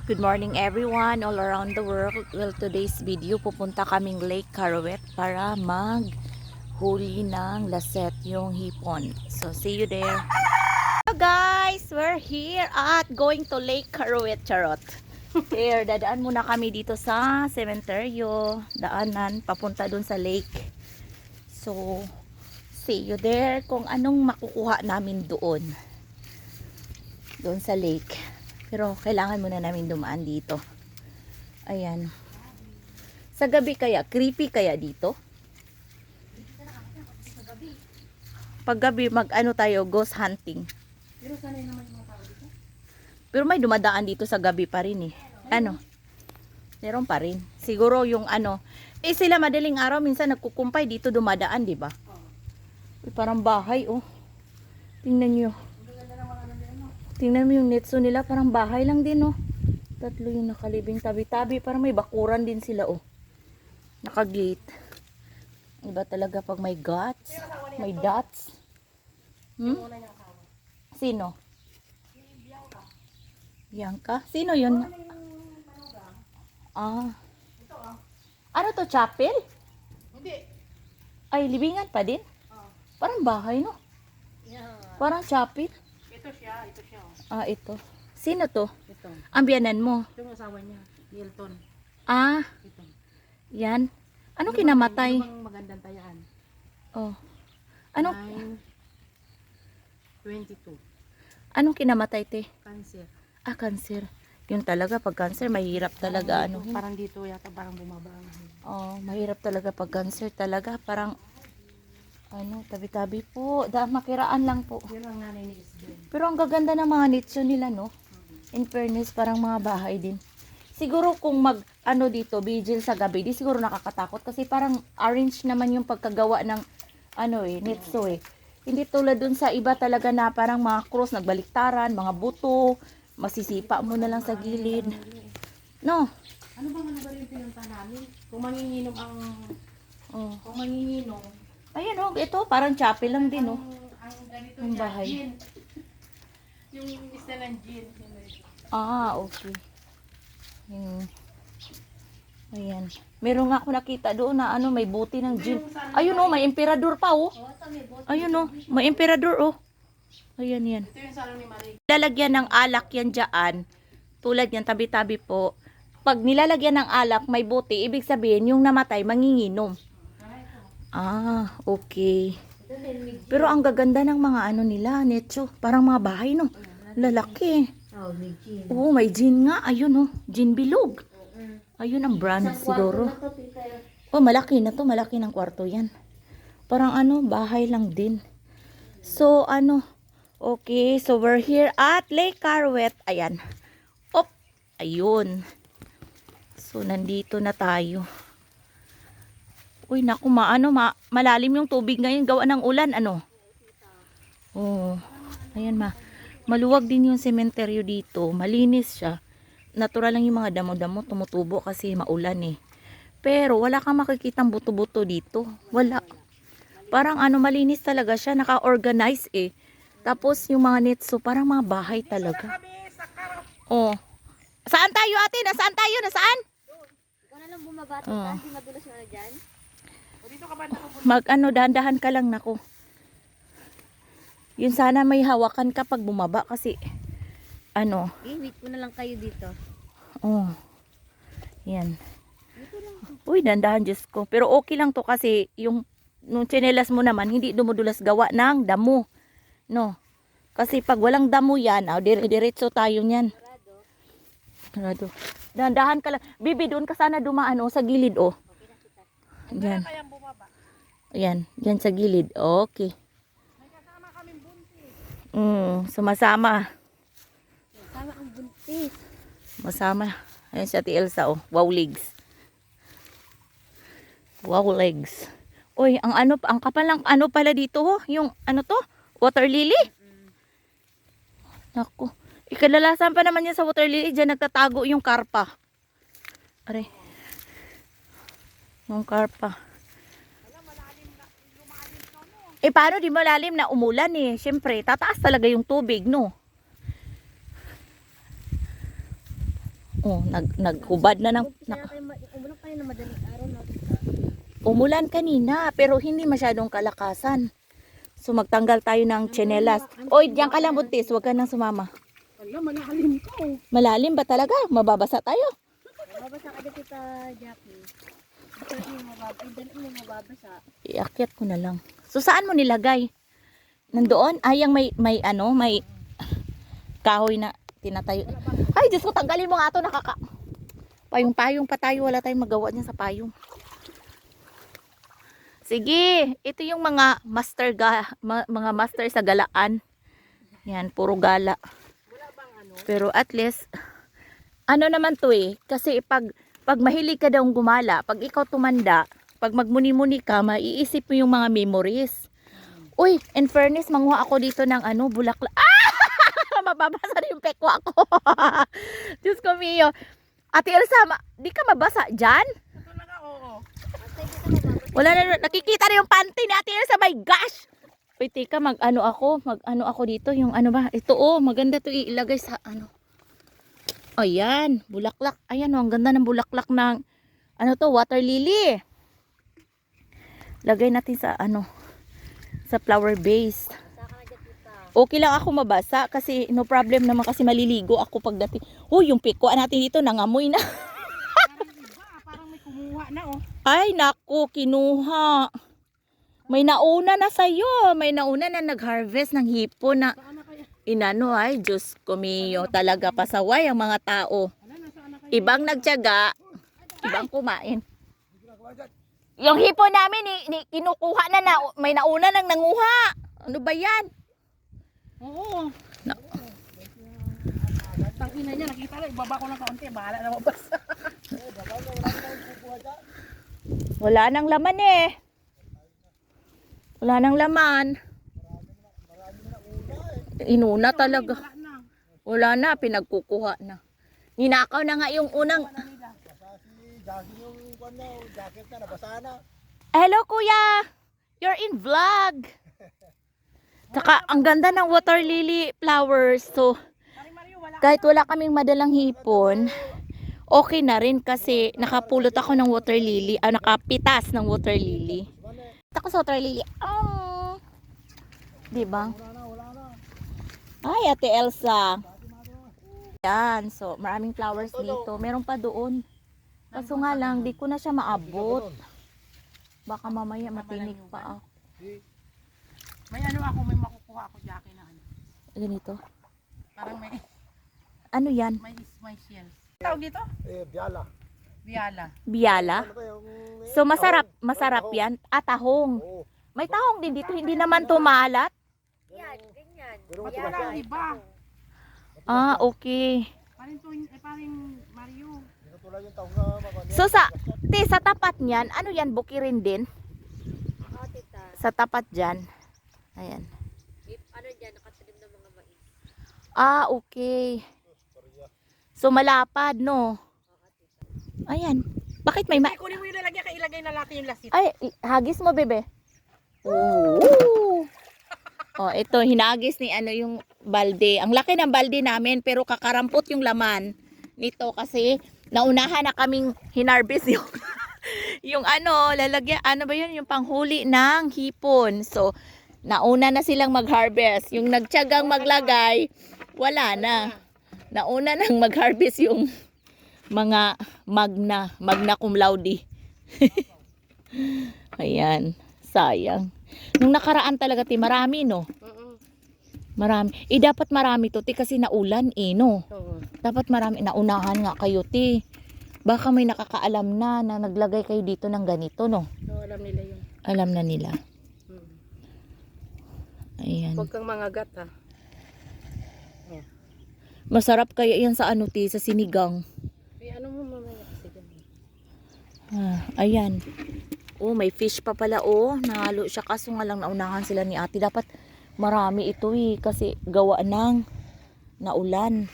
Good morning everyone all around the world. Well, today's video pupunta kaming Lake Carouet para maghuli ng laset yung hipon. So see you there. Hello guys, we're here at going to Lake Carouet. Charot. Here, dadaan muna kami dito sa sementeryo. Daanan papunta dun sa lake. So see you there kung anong makukuha namin doon sa lake. Pero kailangan muna namin dumaan dito. Ayan. Sa gabi kaya, creepy kaya dito? Pag gabi, mag-ano tayo, ghost hunting. Pero sanay naman yung mga tao dito. Pero may dumadaan dito sa gabi pa rin eh. Ano? Meron pa rin. Siguro yung ano. Sila madaling araw, minsan nagkukumpay dito dumadaan, di ba? Parang bahay oh. Tingnan nyo. Tingnan mo yung netso nila, parang bahay lang din oh. Tatlo yung nakalibing tabi-tabi, parang may bakuran din sila oh. Naka-gate. Iba talaga pag may guts, may dots. Sino? Bianca? Sino yun? Ah. Ano to, chapel? Hindi. Ay, libingan pa din? Parang bahay no? Parang chapel? Ito siya, ito siya. Ah, ito. Sino to? Ito. Ang biyanan mo? Ito yung asawa niya, Hilton. Ah, Ito. yan. Anong kinamatay? Ano bang magandang tayaan? Oh. Ano? 9/22. Anong kinamatay, te? Cancer. Ah, cancer. Yun talaga, pag cancer, mahirap talaga. Ano? Parang dito yata, parang bumaba. Oh, mahirap talaga pag cancer talaga. Parang, ano, tabi-tabi po. Makiraan lang po. Yun ang nanay ni Isabel. Pero ang gaganda ng mga nicho nila, no? In fairness, parang mga bahay din. Siguro kung ano dito, vigil sa gabi, di siguro nakakatakot. Kasi parang orange naman yung pagkagawa ng, nitso eh. Hindi tulad dun sa iba talaga na parang mga cross, nagbaliktaran, mga buto, masisipa mo na lang sa gilid. No? Ano ba yung pinunta namin? Kung manginginom ang... Oh. Kung manginginom... Ayan oh, ito parang chapel lang din oh. Ang ganito Ang niya, bahay. gin. Yung isda ng gin. Ah, okay. Ayan. Meron nga ako nakita doon na may buti ng gin. Ayun oh, may emperador pa oh. Ayun oh, may emperador oh. Ayan yan. Ito yung salon ni Marie. Lalagyan ng alak yan dyan. Tulad yan, tabi-tabi po. Pag nilalagyan ng alak, may buti. Ibig sabihin, yung namatay, manginginom. Ah, okay. Pero ang gaganda ng mga nila, Netso. Parang mga bahay, no? Lalaki. Oo, may gin nga. Ayun, oh. Gin bilog. Ayun ang brand siguro. Oh, malaki na to. Malaki ng kwarto yan. Parang bahay lang din. So, okay. So, we're here at Lake Carouet. Ayan. Op. Ayun. So, nandito na tayo. Uy, naku, malalim yung tubig ngayon. Gawa ng ulan, Oh, ayan maluwag din yung sementeryo dito. Malinis siya. Natural lang yung mga damo-damo tumutubo kasi maulan eh. Pero wala kang makikitang buto-buto dito. Wala. Parang malinis talaga siya. Naka-organize eh. Tapos yung mga netso, parang mga bahay talaga. Oh. Saan tayo ate? Nasaan tayo? Nasaan? Ikaw na lang bumaba to, hindi madulas yung dyan. Dahan-dahan ka lang nako. Yun sana may hawakan ka pag bumaba kasi Wait ko na lang kayo dito. Oh. Yan. Uy, dahan-dahan Diyos ko. Pero okay lang to kasi yung tsinelas mo naman hindi dumudulas gawa ng damo. No. Kasi pag walang damo yan, diretso tayo niyan. Sarado. Dahan-dahan ka lang. Bibi, doon ka sana dumaan sa gilid Yan. Ayan, dyan sa gilid. Okay. May kasama kaming buntis. Sumasama. Tama ang buntis. Masama. Ayan si Ate Elsa Wow legs. Wow legs. Uy, ang kapal lang pala dito yung to? Water lily? Naku. Ikalalasan pa naman yan sa water lily. Diyan nagtatago yung karpa. Aray. Yung karpa. Paano di malalim na umulan eh? Siyempre, tataas talaga yung tubig, no? Oh, naghubad na ng... Umpisa na tayo, umulan kayo na madaling araw na. Umulan kanina, pero hindi masyadong kalakasan. So magtanggal tayo ng tsinelas. Oy, diyan ka lang buntis, huwag ka nang sumama. Wala, malalim ka oh. Malalim ba talaga? Mababasa tayo. Mababasa ka dyan, Tita Jackie. Ito yung mababasa. Ay, dyan yung mababasa. Iakyat ko na lang. So saan mo nilagay? Nandoon? Ay, yung may kahoy na tinatayo. Ay, Diyos ko, tanggalin mo nga ito. Payong-payong pa tayo. Wala tayong magawa niya sa payong. Sige, ito yung mga mga master sa galaan. Yan, puro gala. Pero at least, ano naman to eh, kasi pag mahilig ka daw gumala, pag ikaw tumanda, pag magmuni-muni ka, maiisip mo yung mga memories. Uy, in fairness, manguha ako dito ng bulaklak. Ah! Mababasa na yung pekwa ko. Diyos ko, Mio. Ate Elsa, di ka mabasa dyan? Ito na nga, oo. Wala na, nakikita na yung panty ni Ate Elsa, my gosh! Wait, teka, mag-ano ako dito, yung ano ba, ito maganda to ilagay sa ayan, bulaklak, ayan ang ganda ng bulaklak ng, water lily. Lagay natin sa sa flower vase. Saka na dyan, Tita. Okay lang ako mabasa, kasi no problem naman kasi maliligo ako pagdating. Yung pikwa natin dito, nangamoy na. Parang iba, parang may kumuha na oh. Ay, naku, kinuha. May nauna na sa'yo. May nauna na nag-harvest ng hipon na Saan na kaya? inano. Ay, Diyos ko miyo. Talaga pasaway ang mga tao. Ano na, saan na kaya? Ibang nagtiyaga, ibang kumain. Yung hipon namin, kinukuha na, may nauna nang nanguha. Ano ba yan? Oo. Na- Tangina niya, nakita lang, ibaba ko ng kaunti, bahala na mabasa. Wala nang laman eh. Wala nang laman. Inuna talaga. Wala na. Wala na, pinagkukuha na. Ninakaw na nga yung unang... Hello kuya! You're in vlog! Tsaka ang ganda ng water lily flowers. So, kahit wala kaming madalang hipon, okay na rin kasi nakapulot ako ng water lily. Nakapitas ng water lily. Ako sa water lily. Oh! Diba? Ay, Ate Elsa. Yan. So, maraming flowers dito. Meron pa doon. Kaso nga lang, di ko na siya maabot. Baka mamaya matinig pa ako. May may makukuha ako, Jackie, na Ganito. Parang may Yan? may shells. Tawag dito? Biala. Biala. Biala? Ano ba yung... So, masarap yan. Tahong. Oo. May tahong din dito. Hindi naman tumalat. Yan, ganyan. Pero Ba't matigas wala yan. ang iba? Okay. Paring Mario. Hindi katulad yung taong na mga... So, sa tapat niyan, yan? Bukirin din? Oo, Tita. Sa tapat dyan. Ayan. Ano dyan, nakatalim ng mga mais. Okay. So, malapad, no? Ayan. Bakit may Kunin mo yung lalagyan, ilagay na natin yung lasit. Ay, hagis mo, bebe. Ooh. Ito, hinagis ni yung balde. Ang laki ng balde namin, pero kakarampot yung laman nito kasi naunahan na kaming hinarvest yung yung lalagyan, ba yun? Yung panghuli ng hipon. So, nauna na silang mag-harvest. Yung nagtiyagang maglagay, wala na. Nauna nang mag-harvest yung mga magna cum laude. Ayan, sayang. Nung nakaraan talaga, marami, no? Marami. Dapat marami to, kasi naulan, no? Oo. Dapat marami. Naunahan nga kayo, Baka may nakakaalam na naglagay kayo dito ng ganito, no? So, alam nila yun. Alam na nila. Ayan. Huwag kang mangagat, ha? Masarap kaya yan sa sa sinigang. Ano mo mamaya kasi ganun. Ayan. May fish pa pala, Nahalo siya, kaso nga lang naunahan sila ni ate. Dapat marami ito, kasi gawa ng naulan.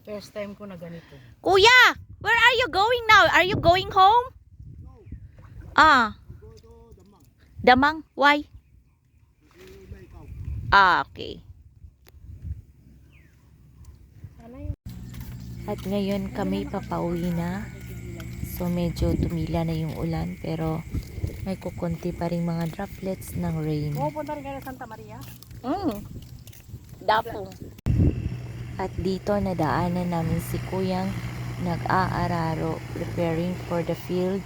First time ko na ganito. Kuya, where are you going now? Are you going home? Damang? Why? Okay. At ngayon kami papauwi na. So medyo tumila na yung ulan pero may kukunti pa rin mga droplets ng rain. Pupunta rin kayo sa Santa Maria. Dapo. At dito nadaanan namin si Kuyang nag-aararo preparing for the field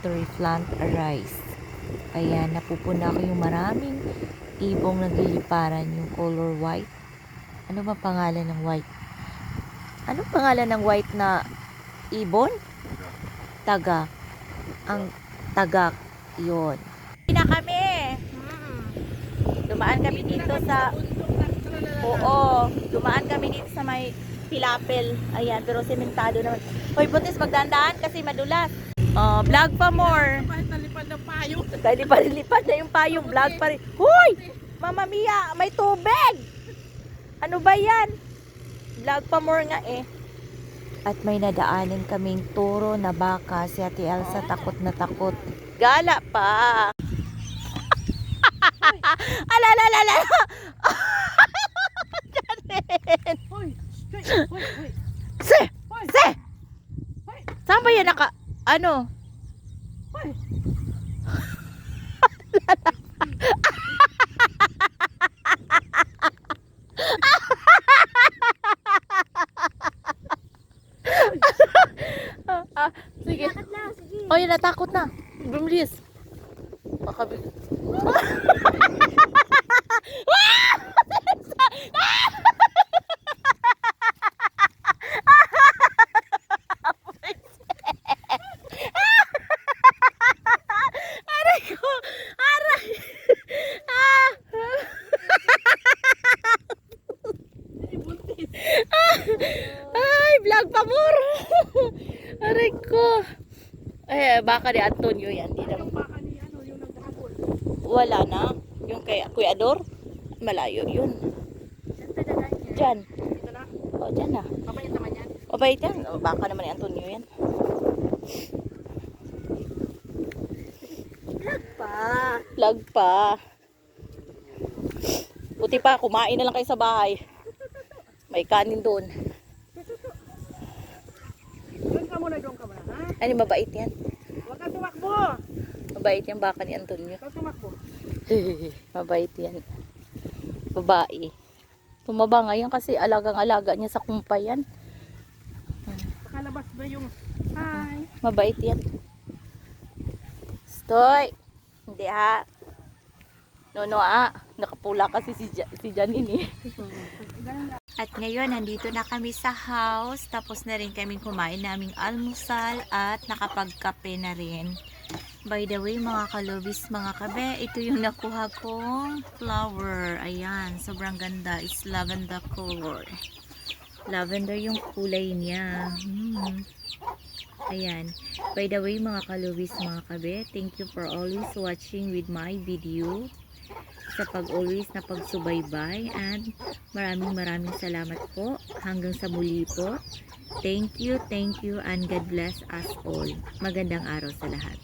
to replant a rice. Ayan, napupuna ko yung maraming ibong nagliliparan yung color white. Ano ba pangalan ng white? Ano pangalan ng white na ibon? Tagak. Ang tagak yun. Na kami. Dumaan kami dito sa Oo, dumaan kami dito sa may Pilapil. Ayan, pero sementado naman. Hoy, Buntis, magdandaan kasi madulas. Vlog pa more. Kahit nalipad ng payo. Dahil lipad na yung payong vlog pa rin. Hoy! Mama Mia, may tubig! Ano ba yan? Vlog pa more nga eh. At may nadaanan kaming turo na baka. Si Ate Elsa takot na takot. Gala pa! Alalalala! Janet! Hoy! Hoy! Hoy! Se! Hoy! Se! Hoy! Saan ba yan ano? Hoy! Sige. Lakad na, sige. Oh, yun, natakot na. Bumlis. Baka Aray ko! Aray! Ah! Ay, vlog pa more! Aray ko! Baka ni Antonio yan. Di naman. Yung baka ni ano, yung nagdahapon. Wala na. Yung kay Kuya Ador, malayo yun. Saan talaga niya? Diyan. Dito na. O, dyan na. Mabait naman yan. O, bait yan. O, baka naman ni Antonio yan. Pa. Vlog pa. Buti pa, kumain na lang kayo sa bahay. May kanin doon. Doon ka muna, ha? Ano, mabait yan. Huwag kang tumakbo! Mabait yung baka ni Antonio. Huwag tumakbo. Mabait yan. Babae. Tumaba ngayon kasi alagang-alaga niya sa kumpay yan. Pakalabas ba yung... Hi! Mabait yan. Stoy! Hindi ha. No, nakapula kasi si Janine eh. At ngayon, nandito na kami sa house. Tapos na rin kami kumain naming almusal at nakapagkape na rin. By the way, mga kalobis, mga kabe, ito yung nakuha kong flower. Ayan, sobrang ganda. It's lavender color. Lavender yung kulay niya. Ayan. By the way, mga kalobis, mga kabe, thank you for always watching with my video. Sa pag-always na pagsubaybay, and maraming salamat po. Hanggang sa muli po. Thank you, and God bless us all. Magandang araw sa lahat.